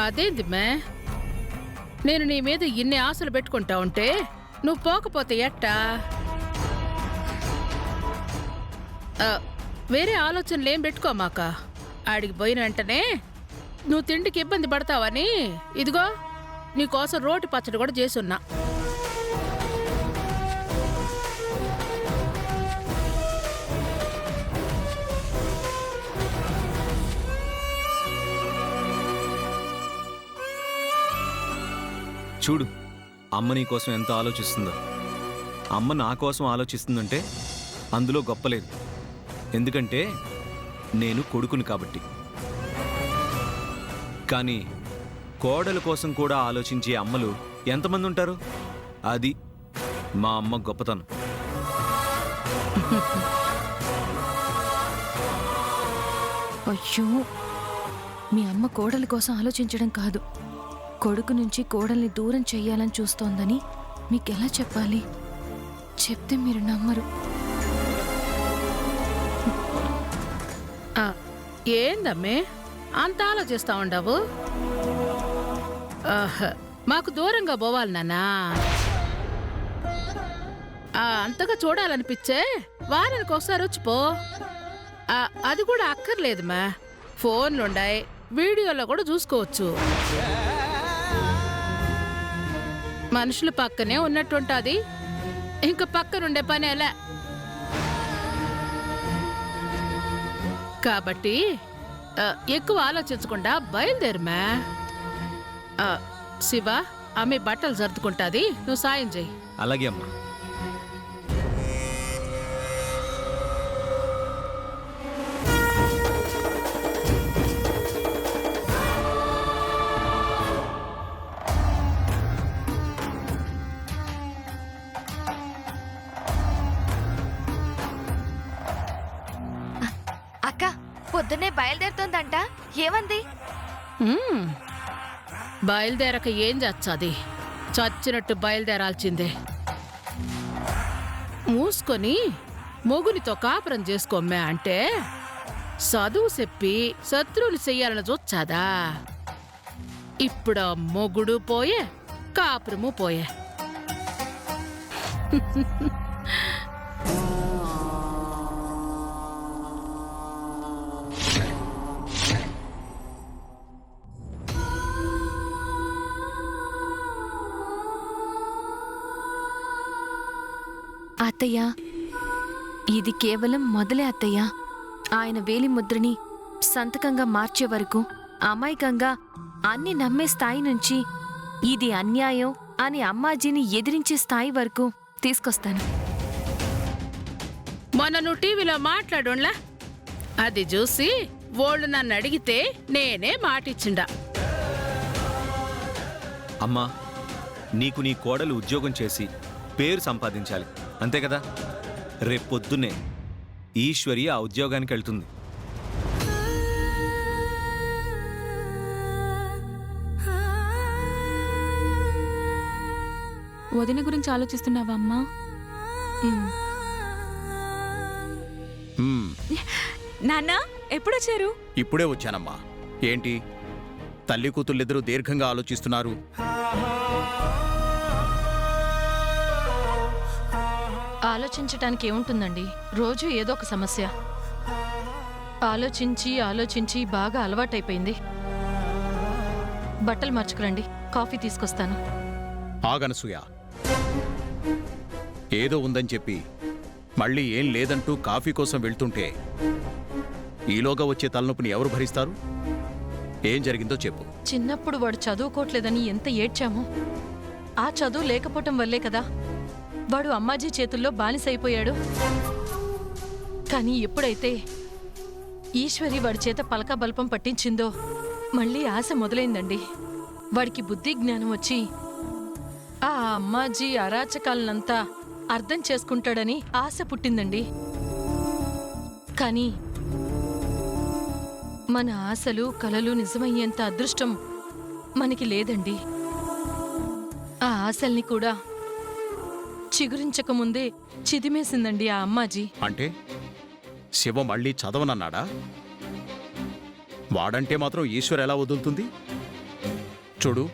అదేంది మే, నేను నీ మీద ఇన్ని ఆశలు పెట్టుకుంటా ఉంటే నువ్వు పోకపోతే ఎట్టా? వేరే ఆలోచనలు ఏం పెట్టుకోమాక. ఆడికి పోయిన వెంటనే నువ్వు తిండికి ఇబ్బంది పడతావని ఇదిగో నీకోసం రోటి పచ్చడి కూడా చేసున్నా. చూడు, అమ్మ నీ కోసం ఎంత ఆలోచిస్తుందో. అమ్మ నా కోసం ఆలోచిస్తుందంటే అందులో గొప్పలేదు. ఎందుకంటే నేను కొడుకుని కాబట్టి. కానీ కోడల కోసం కూడా ఆలోచించే అమ్మలు ఎంతమంది ఉంటారు? అది మా అమ్మ గొప్పతనం. అయ్యో, మీ అమ్మ కోడలి కోసం ఆలోచించడం కాదు, కొడుకు నుంచి కోడల్ని దూరం చెయ్యాలని చూస్తోందని మీకెలా చెప్పాలి? చెప్తే మీరు నమ్మరు. ఏందమ్మే అంత ఆలోచిస్తా ఉండవు? మాకు దూరంగా పోవాలి నాన్నా. అంతగా చూడాలనిపించే వారానికి ఒకసారి వచ్చిపో. అది కూడా అక్కర్లేదు మా, ఫోన్లుండాయి, వీడియోలో కూడా చూసుకోవచ్చు. మనుషులు పక్కనే ఉన్నట్టుంటుంది, ఇంక పక్కనుండే పని ఎలా. కాబట్టి ఎక్కువ ఆలోచించకుండా బయలుదేరమా. శివ, ఆమె బట్టలు సర్దుకుంటాది, నువ్వు సాయం చెయ్యి. అలాగే అమ్మా. అక్క పొద్దున్నే బయలుదేరుతోందంట, ఏమంది? బయలుదేరక ఏం చచ్చాది? చచ్చినట్టు బయలుదేరాల్సిందే. మూసుకొని మొగునితో కాపురం చేసుకోమ్మే అంటే చదువు చెప్పి శత్రువులు చెయ్యాలని చూచాదా? ఇప్పుడు మొగుడు పోయే, కాపురము పోయే. అత్తయ్య, ఇది కేవలం మొదలే అత్తయ్య. ఆయన వేలి ముద్రని సంతకంగా మార్చే వరకు, అమాయకంగా అన్ని నమ్మే స్థాయి నుంచి ఇది అన్యాయం అని అమ్మాజీని ఎదిరించే స్థాయి వరకు తీసుకొస్తాను. మొన్న నువ్వు టీవీలో మాట్లాడుండ్లా, అది చూసి వాళ్ళు నన్ను అడిగితే నేనే మాటిచ్చిండా. అమ్మా, నీకు నీ కోడలు ఉద్యోగం చేసి పేరు సంపాదించాలి, అంతే కదా? రేపొద్దున్నే ఈశ్వరి ఆ ఉద్యోగానికి వెళ్తుంది. వదిన గురించి ఆలోచిస్తున్నావా అమ్మా? నాన్న, ఎప్పుడొచ్చారు? ఇప్పుడే వచ్చానమ్మా. ఏంటి తల్లి కూతుళ్ళిద్దరూ దీర్ఘంగా ఆలోచిస్తున్నారు? ఆలోచించటానికి ఏముంటుందండి, రోజు ఏదో ఒక సమస్య. ఆలోచించి ఆలోచించి బాగా అలవాటైపోయింది. బట్టలు మార్చుకురండి, కాఫీ తీసుకొస్తాను. ఆగనసూయ, ఏదో ఉందని చెప్పి మళ్ళీ ఏం లేదంటూ కాఫీ కోసం వెళ్తుంటే ఈలోగా వచ్చే తలనొప్పిని ఎవరు భరిస్తారు? ఏం జరిగిందో చెప్పు. చిన్నప్పుడు వాడు చదువుకోవట్లేదని ఎంత ఏడ్చామో, ఆ చదువు లేకపోవటం వల్లే కదా వాడు అమ్మాజీ చేతుల్లో బానిసైపోయాడు. కానీ ఎప్పుడైతే ఈశ్వరి వాడి చేత పలకా బల్పం పట్టించిందో మళ్ళీ ఆశ మొదలైందండి. వాడికి బుద్ధి జ్ఞానం వచ్చి ఆ అమ్మాజీ అరాచకాలనంతా అర్థం చేసుకుంటాడని ఆశ పుట్టిందండి. కానీ మన ఆశలు కలలు నిజమయ్యేంత అదృష్టం మనకి లేదండి. ఆ ఆశల్ని కూడా చిగురించకముందే చిదిమేసిందండి ఆ అమ్మాజీ. అంటే శివ మళ్ళీ చదవనన్నాడా? వాడంటే మాత్రం ఈశ్వర్ ఎలా వదులుతుంది? చూడు,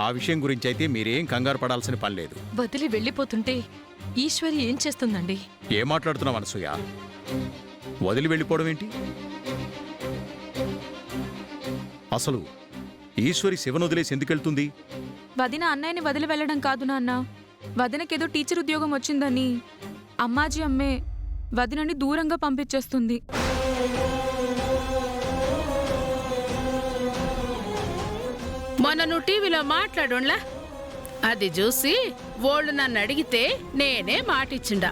ఆ విషయం గురించి అయితే మీరేం కంగారు పడాల్సిన పని లేదు. వదిలి వెళ్ళిపోతుంటే ఈశ్వరి ఏం చేస్తుందండి? ఏం మాట్లాడుతున్నావు అనసూయ? వదిలి వెళ్ళిపోవడం ఏంటి? అసలు ఈశ్వరి శివను వదిలేసి ఎందుకెళ్తుంది? వదిన అన్నయ్యని వదిలి వెళ్ళడం కాదు నాన్న. వదినకేదో టీచర్ ఉద్యోగం వచ్చిందని అమ్మాజీ అమ్మే వదినని దూరంగా పంపించేస్తుంది. మొన్న నువ్వు టీవీలో మాట్లాడుండ్లా, అది చూసి వాళ్ళు నన్ను అడిగితే నేనే మాటిచ్చిండా.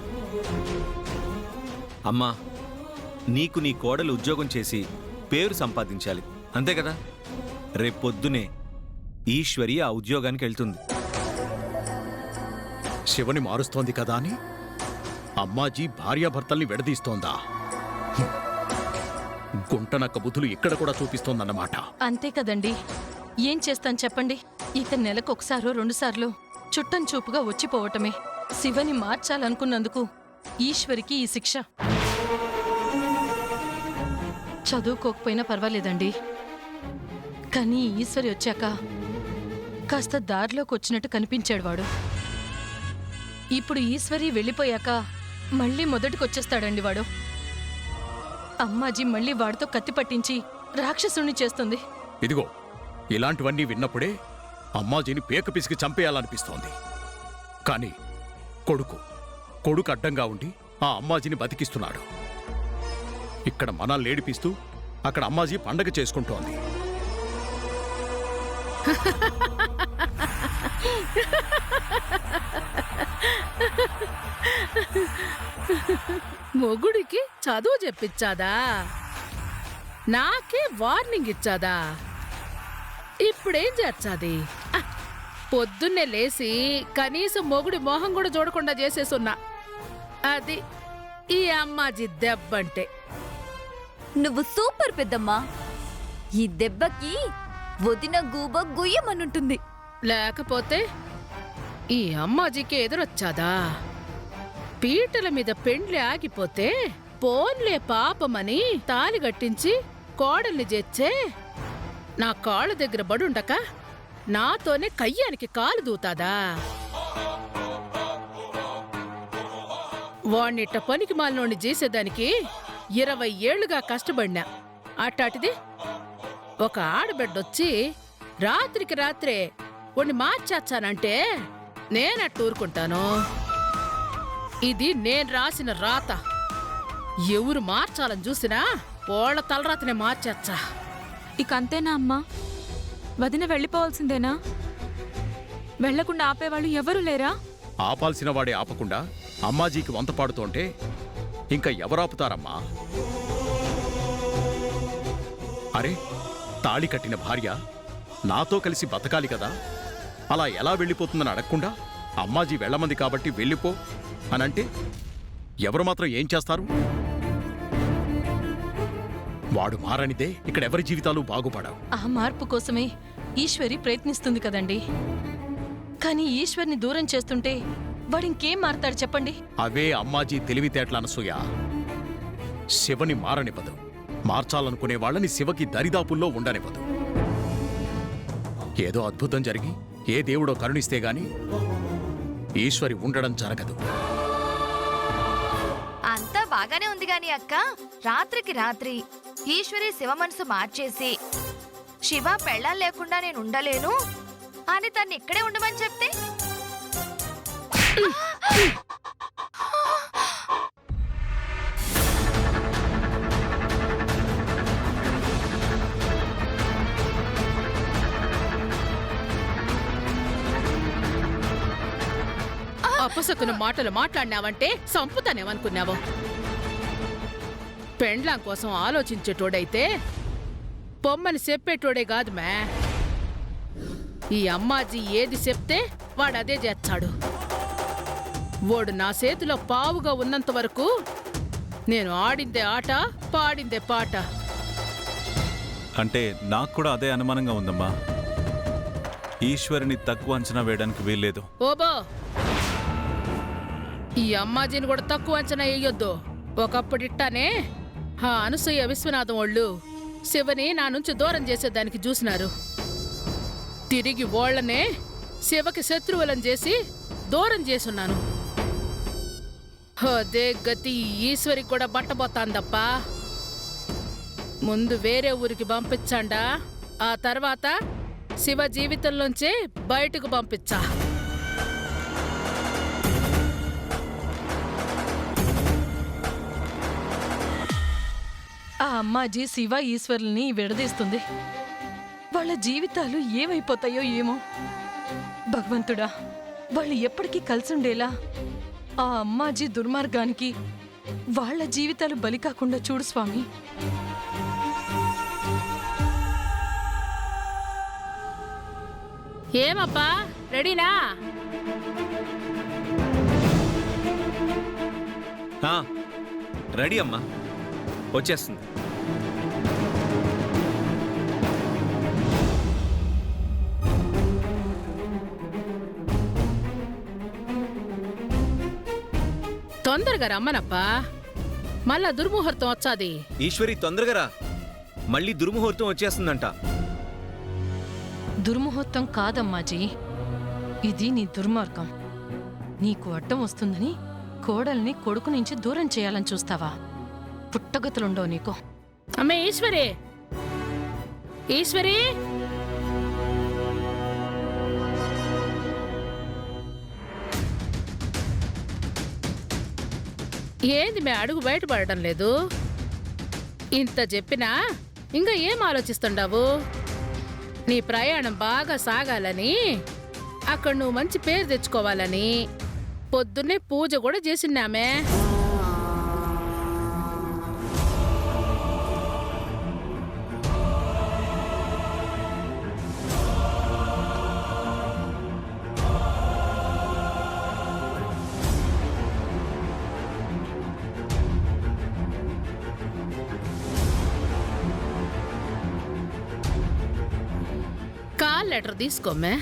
అమ్మా, నీకు నీ కోడలు ఉద్యోగం చేసి పేరు సంపాదించాలి, అంతే కదా? రేపొద్దునే ఈశ్వరి ఆ ఉద్యోగానికి వెళ్తుంది. శివని మారుస్తోంది కదా అని అమ్మాజీ భార్యాభర్తల్ని విడదీస్తోందా? గుంటనక్క బుద్ధులు ఇక్కడ కూడా చూపిస్తోందన్నమాట. అంతే కదండి, ఏం చేస్తాను చెప్పండి? ఇక నెలకొకసారో రెండుసార్లు చుట్టం చూపుగా వచ్చిపోవటమే. శివని మార్చాలనుకున్నందుకు ఈశ్వరికి ఈ శిక్ష. చదువుకోకపోయినా పర్వాలేదండి, కానీ ఈశ్వరి వచ్చాక కాస్త దారిలోకి వచ్చినట్టు కనిపించాడు వాడు. ఇప్పుడు ఈశ్వరి వెళ్ళిపోయాక మళ్ళీ మొదటికొచ్చేస్తాడండి వాడు. అమ్మాజీ మళ్ళీ వాడితో కత్తి పట్టించి రాక్షసుణ్ణి చేస్తుంది. ఇదిగో, ఇలాంటివన్నీ విన్నప్పుడే అమ్మాజీని పేక పిసికి చంపేయాలనిపిస్తోంది. కానీ కొడుకు అడ్డంగా ఉండి ఆ అమ్మాజీని బతికిస్తున్నాడు. ఇక్కడ మనల్ని ఏడిపిస్తూ అక్కడ అమ్మాజీ పండగ చేసుకుంటోంది. మొగుడికి చదువు చెప్పించాదా? నాకే వార్నింగ్ ఇచ్చాదా? ఇప్పుడేం చేర్చాది? పొద్దున్నే లేసి కనీసం మొగుడి మొహం కూడా చూడకుండా చేసేసున్నా. అది ఈ అమ్మాజీ దెబ్బంటే. నువ్వు సూపర్ పెద్దమ్మా. ఈ దెబ్బకి వదిన గూబ గుయ్యమనుంటుంది. లేకపోతే ఈ అమ్మాజీకి ఎదురొచ్చాదా? పీటల మీద పెండ్లి ఆగిపోతే పోన్లే పాపమని తాలి గట్టించి కోడల్ని చేచ్చే నా కాళ్ళ దగ్గర బడుండక నాతోనే కయ్యానికి కాలు దూతాదా? వాణ్ణిట్ట పనికి మాలినోణ్ణి చేసేదానికి 20 ఏళ్లుగా కష్టపడినా. అట్టాటిది ఒక ఆడబిడ్డొచ్చి రాత్రికి రాత్రే వాణ్ణి మార్చేచ్చానంటే నేనట్టు ఊరుకుంటాను? ఇది నేను రాసిన రాత. ఎవరు మార్చాలని చూసినా వాళ్ళ తలరాతనే మార్చేచ్చా. ఇక అంతేనా అమ్మా? వదిన వెళ్ళిపోవాల్సిందేనా? వెళ్లకుండా ఆపేవాళ్ళు ఎవరూ లేరా? ఆపాల్సిన వాడే ఆపకుండా అమ్మాజీకి వంత పాడుతోంటే ఇంకా ఎవరాపుతారమ్మా? అరే, తాళి కట్టిన భార్య నాతో కలిసి బతకాలి కదా, అలా ఎలా వెళ్ళిపోతుందని అడగకుండా అమ్మాజీ వెళ్ళమంది కాబట్టి వెళ్ళిపో అనంటే ఎవరు మాత్రం ఏం చేస్తారు? వాడు మారనిదే ఇక్కడ ఎవరి జీవితాలు బాగుపడవు. ఆ మార్పు కోసమే ఈశ్వరి ప్రయత్నిస్తుంది కదండి. కానీ ఈశ్వర్ని దూరం చేస్తుంటే వాడింకేం మారతాడు చెప్పండి? అవే అమ్మాజీ తెలివితేటల అనసూయ. శివని మారనివ్వదు, మార్చాలనుకునే వాళ్ళని శివకి దరిదాపుల్లో ఉండనివ్వదు. ఏదో అద్భుతం జరిగి ఏ దేవుడో కరుణిస్తే గాని ఈశ్వరి ఉండడం జరగదు. అంతా బాగానే ఉంది గాని అక్క, రాత్రికి రాత్రి ఈశ్వరి శివ మనసు మార్చేసి శివ పెళ్ళాం లేకుండా నేను ఉండలేను అని తన్ని ఇక్కడే ఉండమని చెప్తే అపసకున మాటలు మాట్లాడినావంటే సంపుతానేమనుకున్నావు? పెండ్లాం కోసం ఆలోచించేటోడైతే పొమ్మని చెప్పేటోడే కాదు మే. ఈ అమ్మాజీ ఏది చెప్తే వాడదే చేస్తాడు. వాడు నా చేతిలో పావుగా ఉన్నంత వరకు నేను ఆడిందే ఆట, పాడిందే పాట. అంటే నాకు కూడా అదే అనుమానంగా ఉందమ్మా. ఈశ్వరిని తక్కువ అంచనా వేయడానికి వీల్లేదు. ఓబో, ఈ అమ్మాజీని కూడా తక్కువ అంచనా వేయొద్దు. ఒకప్పుడిట్టానే ఆ అనసూయ విశ్వనాథం వాళ్ళు శివని నా నుంచి దూరం చేసేదానికి చూసినారు. తిరిగి వాళ్ళనే శివకి శత్రువులను చేసి దూరం చేసున్నాను. అదే గతి ఈశ్వరికి కూడా పట్టబోతాందప్ప. ముందు వేరే ఊరికి పంపించండా, ఆ తర్వాత శివ జీవితంలోంచే బయటకు పంపించా. ఆ అమ్మాజీ శివ ఈశ్వరుల్ని విడదీస్తుంది. వాళ్ళ జీవితాలు ఏమైపోతాయో ఏమో. భగవంతుడా, వాళ్ళు ఎప్పటికీ కలిసుండేలా ఆ అమ్మాజీ దుర్మార్గానికి వాళ్ళ జీవితాలు బలి కాకుండా చూడు స్వామి. ఏమప్పా, రెడీనా? రెడీ అమ్మా, వచ్చేస్తుంది. తొందరగా రమ్మనప్పా, మళ్ళా దుర్ముహూర్తం వచ్చాది. ఈశ్వరి తొందరగా రా, మళ్ళీ దుర్ముహూర్తం వచ్చేస్తుందంట. దుర్ముహూర్తం కాదమ్మాజీ, ఇది నీ దుర్మార్గం. నీకు అడ్డం వస్తుందని కోడల్ని కొడుకు నుంచి దూరం చేయాలని చూస్తావా? పుట్టగతులుండవు నీకు. అమ్మే ఈశ్వరి, ఈశ్వరి! ఏంది మే అడుగు బయటపడటం లేదు? ఇంత చెప్పినా ఇంకా ఏం ఆలోచిస్తుండావు? నీ ప్రయాణం బాగా సాగాలని, అక్కడ నువ్వు మంచి పేరు తెచ్చుకోవాలని పొద్దున్నే పూజ కూడా చేసినామే. Call letter తీసుకోమే.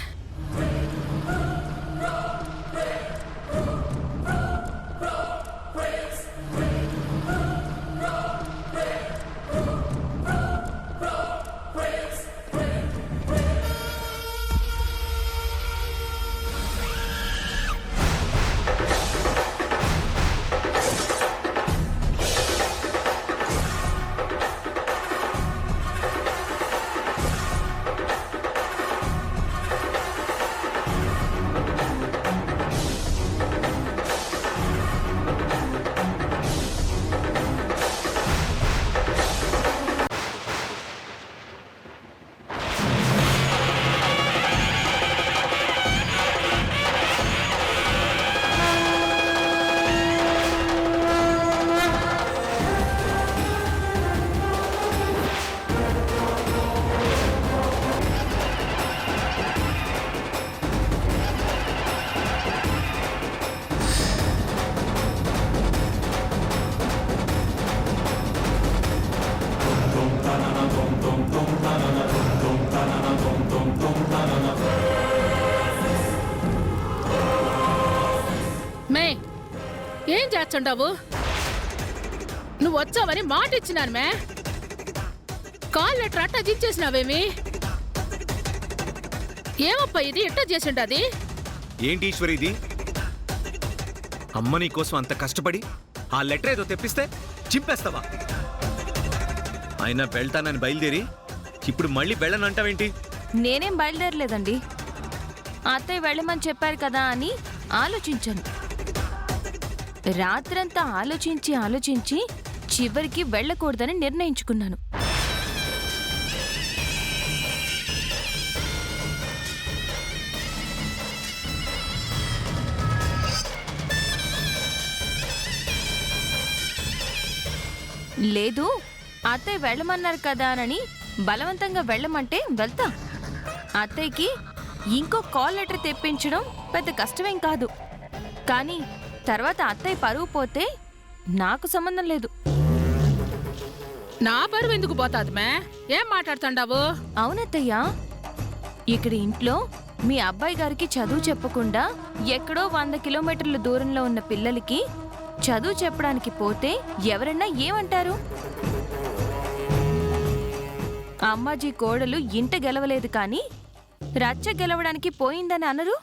మే, ఏం చేస్తుండావు? నువ్వు వచ్చావని మాట ఇచ్చినాను మే. కాల్ లెటర్ అట్టా దించేసినావేమి? ఏమప్పా ఇది ఎట్టా చేసిండది? ఏంటి ఈశ్వరి ఇది? అమ్మ నీ కోసం అంత కష్టపడి ఆ లెటర్ ఏదో తెప్పిస్తే చింపేస్తావా? అయినా వెళ్తానని బయలుదేరి ఇప్పుడు మళ్ళీ వెళ్ళనంటావేంటి? నేనేం బయలుదేరలేదండి. అత్తయ్య వెళ్ళమని చెప్పారు కదా అని ఆలోచించాను. రాత్రంతా ఆలోచించి చివరికి వెళ్ళకూడదని నిర్ణయించుకున్నాను. లేదు, అత్తయ్య వెళ్ళమన్నారు కదా అని బలవంతంగా వెళ్ళమంటే వెళ్తా. అత్తయ్యకి ఇంకో కాల్ లెటర్ తెప్పించడం పెద్ద కష్టమేం కాదు. కానీ తర్వాత అత్తయ్య పరువు పోతే నాకు సంబంధం లేదు. నా పరువు ఎందుకు పోతాది మే? ఏం మాట్లాడుతుండావు? అవునత్తయ్యా, ఇక్కడ ఇంట్లో మీ అబ్బాయి గారికి చదువు చెప్పకుండా ఎక్కడో 100 కిలోమీటర్ల దూరంలో ఉన్న పిల్లలకి చదువు చెప్పడానికి పోతే ఎవరన్నా ఏమంటారు? అమ్మాజీ కోడలు ఇంట గెలవలేదు కానీ రచ్చ గెలవడానికి పోయిందని అనరు?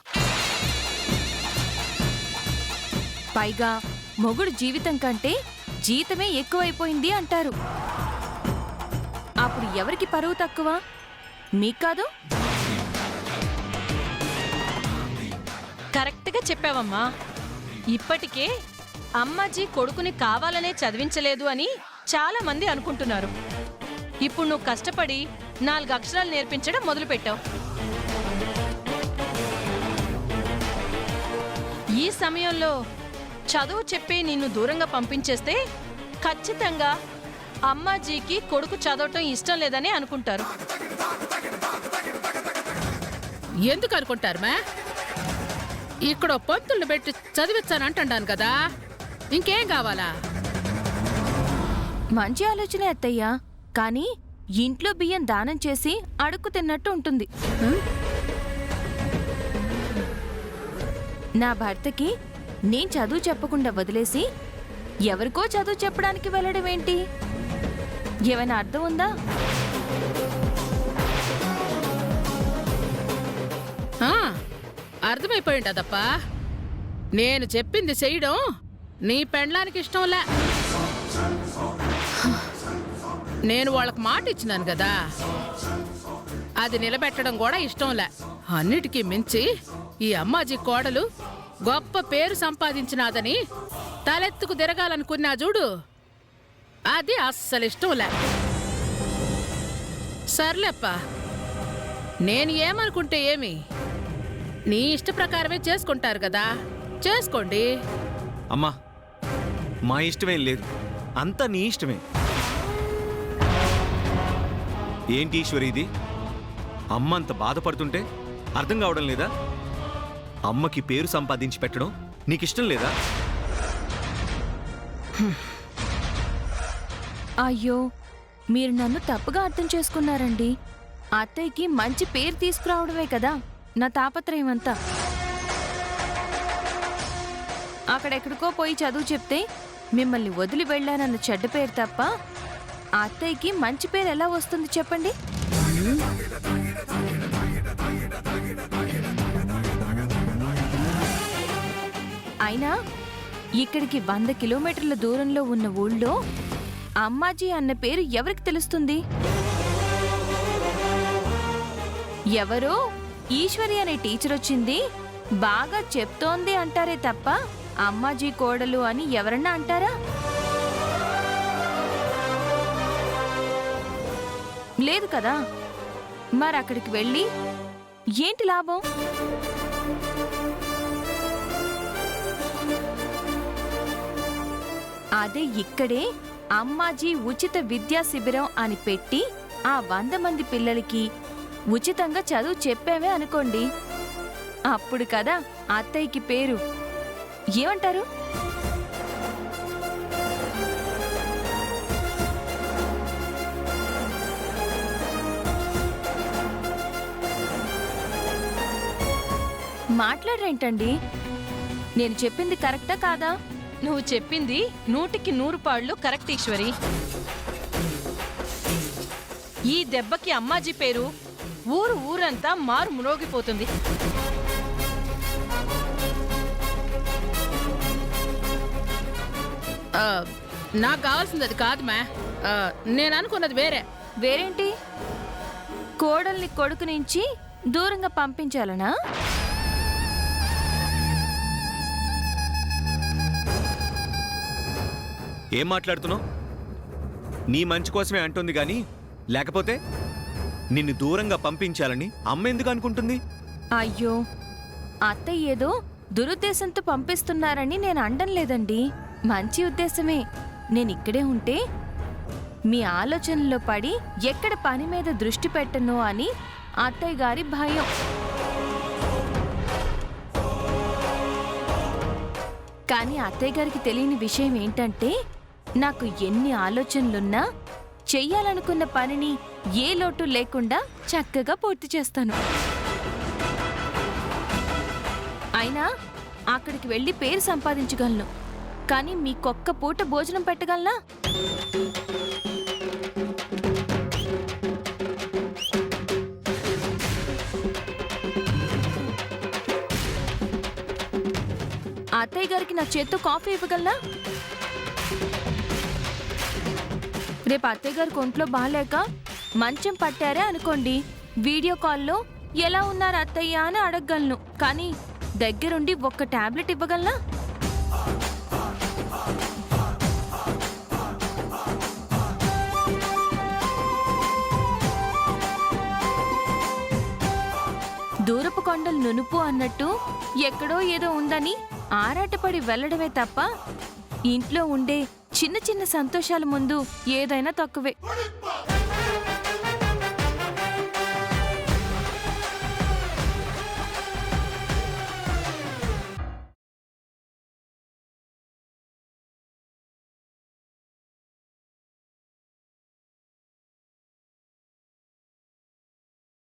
పైగా మొగుడు జీవితం కంటే జీతమే ఎక్కువైపోయింది అంటారు. అప్పుడు ఎవరికి పరువు తక్కువ? మీకు కాదు? కరెక్ట్గా చెప్పావమ్మా. ఇప్పటికే అమ్మాజీ కొడుకుని కావాలనే చదివించలేదు అని చాలా మంది అనుకుంటున్నారు. ఇప్పుడు నువ్వు కష్టపడి 4 అక్షరాలు నేర్పించడం మొదలుపెట్టావు. ఈ సమయంలో చదువు చెప్పి నిన్ను దూరంగా పంపించేస్తే ఖచ్చితంగా అమ్మాజీకి కొడుకు చదవటం ఇష్టం లేదని అనుకుంటారు. ఎందుకు అనుకుంటారు మే? ఇక్కడ పంతుల్ని పెట్టి చదివించానంటాను కదా, ఇంకేం కావాలా? మంచి ఆలోచనే అత్తయ్య. కానీ ఇంట్లో బియ్యం దానం చేసి అడుక్కు తిన్నట్టు ఉంటుంది. నా భర్తకి నేను చదువు చెప్పకుండా వదిలేసి ఎవరికో చదువు చెప్పడానికి వెళ్ళడం ఏంటి? ఏమైనా అర్థం ఉందా? ఆ, అర్థమైపోయింటదప్పా. నేను చెప్పింది చెయ్యడం నీ పెండ్లానికి ఇష్టంలే. నేను వాళ్ళకి మాట ఇచ్చినాను కదా, అది నిలబెట్టడం కూడా ఇష్టంలే. అన్నిటికీ మించి ఈ అమ్మాజీ కోడలు గొప్ప పేరు సంపాదించినాదని తలెత్తుకు తిరగాలనుకున్నా చూడు, అది అస్సలు ఇష్టంలే. సర్లేప్పా, నేను ఏమనుకుంటే ఏమి, నీ ఇష్ట ప్రకారమే చేసుకుంటారు కదా, చేసుకోండి. అమ్మా, మా ఇష్టమేం లేదు, అంతా నీ ఇష్టమే. ఏంటి ఈశ్వరి ఇది? అమ్మ అంత బాధపడుతుంటే అర్థం కావడం లేదా? అమ్మకి పేరు సంపాదించి పెట్టడం నీకిష్టం లేదా? అయ్యో, మీరు నన్ను తప్పుగా అర్థం చేసుకున్నారండి. అత్తయ్యకి మంచి పేరు తీసుకురావడమే కదా నా తాపత్రయం అంతా. అక్కడెక్కడికో పోయి చదువు చెప్తే మిమ్మల్ని వదిలి వెళ్ళానన్న చెడ్డ పేరు తప్ప ఆ అత్తయ్యకి మంచి పేరు ఎలా వస్తుంది చెప్పండి? అయినా ఇక్కడికి 100 కిలోమీటర్ల దూరంలో ఉన్న ఊళ్ళో అమ్మాజీ అన్న పేరు ఎవరికి తెలుస్తుంది? ఎవరో ఈశ్వరి అనే టీచర్ వచ్చింది, బాగా చెప్తోంది అంటారే తప్ప అమ్మాజీ కోడలు అని ఎవరన్నా అంటారా? లేదు కదా. మరి అక్కడికి వెళ్ళి ఏంటి లాభం? అదే ఇక్కడే అమ్మాజీ ఉచిత విద్యా శిబిరం అని పెట్టి ఆ 100 మంది పిల్లలకి ఉచితంగా చదువు చెప్పామే అనుకోండి, అప్పుడు కదా అత్తయ్యకి పేరు. ఏమంటారు? మాట్లాడరేంటండి? నేను చెప్పింది కరెక్టా కాదా? నువ్వు చెప్పింది 100కి 100 పాళ్ళు కరెక్ట్ ఈశ్వరి. ఈ దెబ్బకి అమ్మాజీ పేరు ఊరంతా మారు మ్రోగిపోతుంది. నాకు కావాల్సింది అది కాదు మే. నేను అనుకున్నది వేరే. వేరేంటి? కోడల్ని కొడుకు నుంచి దూరంగా పంపించాలనా? ఏం మాట్లాడుతున్నావు? నీ మంచి కోసమే అంటుంది గాని, లేకపోతే నిన్ను దూరంగా పంపించాలని అమ్మ ఎందుకు అనుకుంటుంది? అయ్యో, అత్తయ్య ఏదో దురుద్దేశంతో పంపిస్తున్నారని నేను అనడం లేదండి. మంచి ఉద్దేశమే. నేనిక్కడే ఉంటే మీ ఆలోచనలో పడి ఎక్కడ పని మీద దృష్టి పెట్టను అని అత్తయ్య గారి భయం. కానీ అత్తయ్య గారికి తెలియని విషయం ఏంటంటే, నాకు ఎన్ని ఆలోచనలున్నా చెయ్యాలనుకున్న పనిని ఏ లోటు లేకుండా చక్కగా పూర్తి చేస్తాను. అయినా అక్కడికి వెళ్ళి పేరు సంపాదించగలను, కానీ మీకొక్క పూట భోజనం పెట్టగలనా? అత్తయ్య గారికి నా చేత్తో కాఫీ ఇవ్వగలనా? రేపు అత్తయ్య గారికి ఒంట్లో బాగాలేక మంచం పట్టారే అనుకోండి, వీడియో కాల్లో ఎలా ఉన్నారు అత్తయ్య అని అడగగలను, కానీ దగ్గరుండి ఒక్క టాబ్లెట్ ఇవ్వగలనా? దూరపు కొండలు నునుపు అన్నట్టు ఎక్కడో ఏదో ఉందని ఆరాటపడి వెళ్ళడమే తప్ప ఇంట్లో ఉండే చిన్న చిన్న సంతోషాల ముందు ఏదైనా తక్కువే.